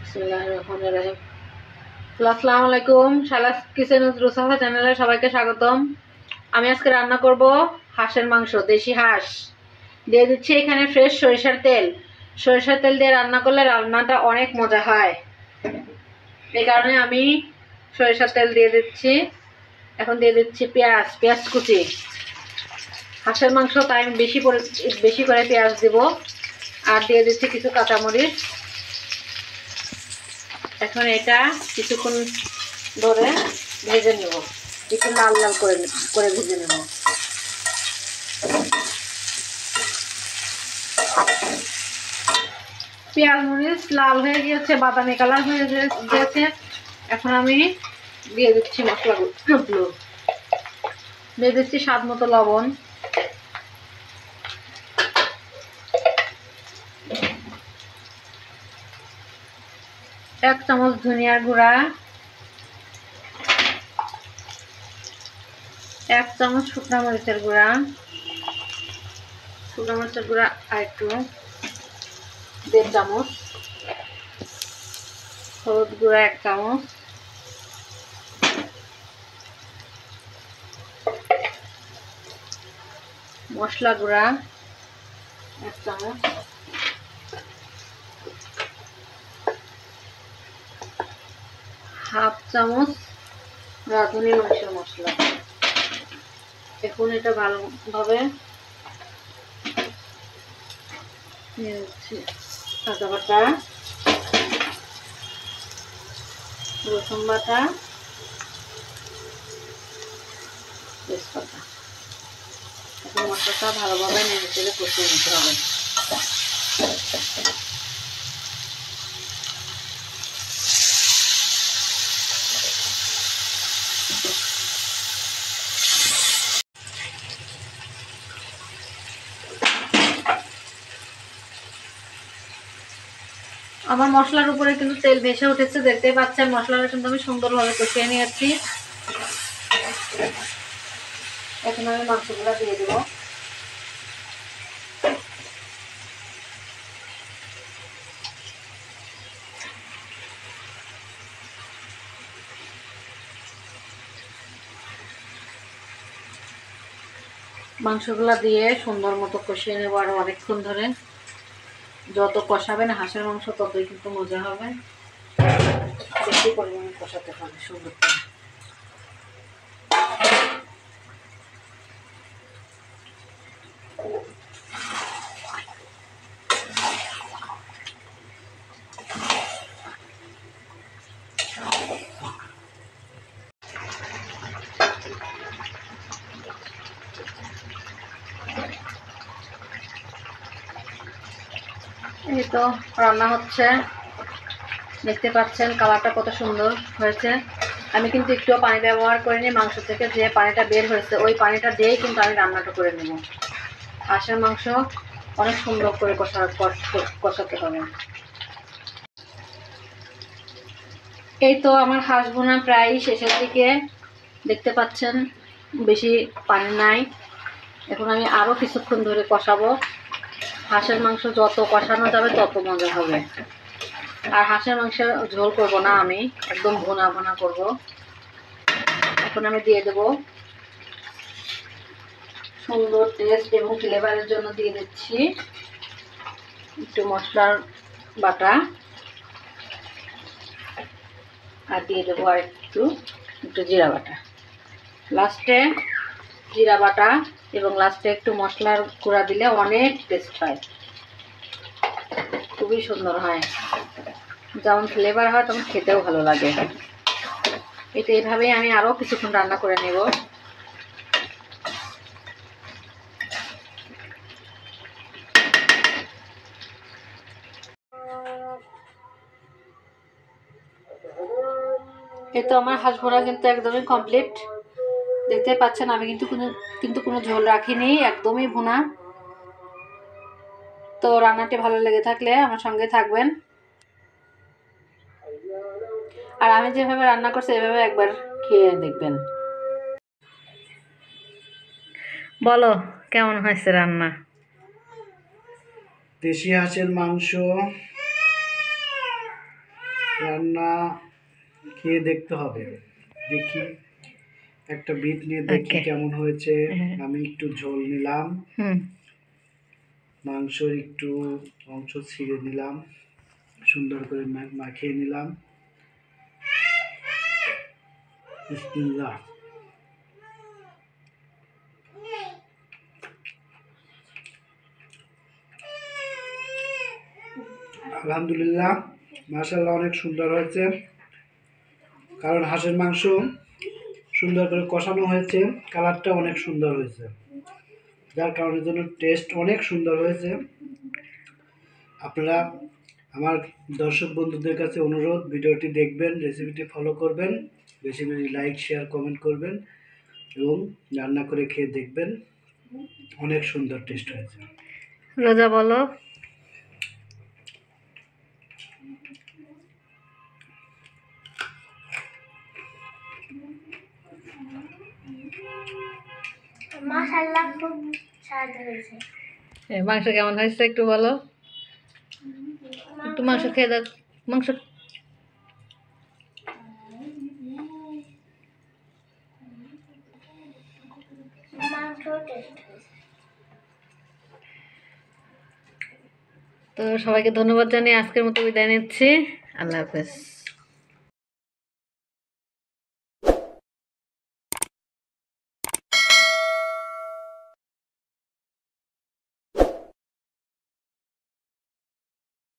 বিসমিল্লাহিররহমানিররহিম। আসসালামু আলাইকুম। শালাস kitchen with Rusafa চ্যানেলে সবাইকে স্বাগতম। আমি আজকে রান্না করব হাঁসের মাংস, দেশি হাঁস। দিয়ে দিচ্ছি এখানে ফ্রেশ সরিষার তেল। সরিষার তেল দিয়ে রান্না করলে রান্নাটা অনেক মজা হয়, এই কারণে আমি সরিষার তেল দিয়ে দিচ্ছি। এখন দিয়ে দিচ্ছি পেঁয়াজ কুচি। হাঁসের মাংস তাই আমি বেশি করে পেঁয়াজ দেব। আর দিয়ে দিচ্ছি কিছু কাঁচামরিচ। এখন এটা কিছুক্ষণ ধরে ভেজে নেব, একটু লাল লাল করে ভেজে নেব। পেঁয়াজ মরিচ লাল হয়ে গিয়েছে, বাদামি কালার হয়ে গিয়েছে। এখন আমি দিয়ে দিচ্ছি মশলাগুলো। দিয়ে দিচ্ছি স্বাদ মতো লবণ, এক চামচ ধনিয়ার গুঁড়া, এক চামচ শুকনা মরিচের গুঁড়া, আর একটু 1.5 চামচ, হলুদ গুঁড়া 1 চামচ, মশলা গুঁড়া 1 চামচ, হাফ চামচ রাঁধুনি মাংসের মশলা। এখন এটা ভালোভাবে আদা বাটা, রসুন বাটা, তেজপাতা। এখন মশলাটা ভালোভাবে নেড়ে চেড়ে কষিয়ে নিতে হবে। আমার মশলার উপরে কিন্তু তেল ভেসে উঠেছে, দেখতেই পাচ্ছেন। মশলাটা কিন্তু আমি সুন্দরভাবে কষিয়ে নিয়েছি। এখন আমি মাংসগুলো দিয়ে দেব। মাংসগুলো দিয়ে সুন্দর মতো কষিয়ে নেব আরো অনেকক্ষণ ধরে। যত কষাবেন হাঁসের মাংস ততই কিন্তু মজা হবে। বেশি পরিমাণে কষাতে হবে সুন্দর করে। এই তো রান্না হচ্ছে, দেখতে পাচ্ছেন কালারটা কত সুন্দর হয়েছে। আমি কিন্তু একটুও পানি ব্যবহার করিনি। মাংস থেকে যে পানিটা বের হয়েছে ওই পানিটা দিয়েই কিন্তু আমি রান্নাটা করে নেব। হাঁসের মাংস অনেক সুন্দর করে কষাতে হবে। এই তো আমার হাঁস ভুনা প্রায় শেষের দিকে, দেখতে পাচ্ছেন বেশি পানি নাই। এখন আমি আরো কিছুক্ষণ ধরে কষাবো। হাঁসের মাংস যত কষানো যাবে তত মজা হবে। আর হাঁসের মাংসের ঝোল করব না, আমি একদম ভুনা ভুনা করব। এখন আমি দিয়ে দেব সুন্দর টেস্ট এবং ফ্লেভারের জন্য দিয়ে দিচ্ছি একটু মশলার বাটা, আর দিয়ে দেবো আর একটু জিরা বাটা। লাস্টে জিরা বাটা এবং লাস্টে একটু মশলার গুঁড়া দিলে অনেক টেস্ট হয়, খুবই সুন্দর হয়। যেমন ফ্লেভার হয় তেমন খেতেও ভালো লাগে। এটা এইভাবেই আমি আরও কিছুক্ষণ রান্না করে নেব। এই তো আমার হাঁস ভুনা কিন্তু একদমই কমপ্লিট। দেখতে পাচ্ছেন আমি কিন্তু কোনো ঝোল রাখিনি, একদমই ভুনা। তো রান্নাটি ভালো লেগে থাকলে আমার সঙ্গে থাকবেন। আর আমি যেভাবে রান্না করছি এভাবে একবার খেয়ে দেখবেন। বলো কেমন হয়েছে রান্না? দেশি হাঁসের মাংস রান্না খেয়ে দেখতে হবে। দেখি একটা বিট নিয়ে দেখি ওকে। কেমন হয়েছে। হ্যাঁ। আমি একটু ঝোল নিলাম, হুম। মাংসর একটু অংশ ছিঁড়ে নিলাম, সুন্দর করে মাখিয়ে নিলাম। বিসমিল্লাহ। আলহামদুলিল্লাহ, মাশাআল্লাহ, অনেক সুন্দর হয়েছে। কারণ হাঁসের মাংস সুন্দর করে কষানো হয়েছে, কালারটা অনেক সুন্দর হয়েছে, যার কারণের জন্য টেস্ট অনেক সুন্দর হয়েছে। আপনারা আমার দর্শক বন্ধুদের কাছে অনুরোধ, ভিডিওটি দেখবেন, রেসিপিটি ফলো করবেন, বেশি বেশি লাইক শেয়ার কমেন্ট করবেন এবং রান্না করে খেয়ে দেখবেন। অনেক সুন্দর টেস্ট হয়েছে। রোজা বলো। মাশাআল্লাহ, খুব স্বাদ হয়েছে। মাংস কেমন হয়েছে একটু বলো। একটু মাংস খেয়ে দেখ। মাংস মাংস টেস্ট হয়েছে। তো সবাইকে ধন্যবাদ জানিয়ে আজকের মতো বিদায় নিচ্ছি। আল্লাহ হাফেজ।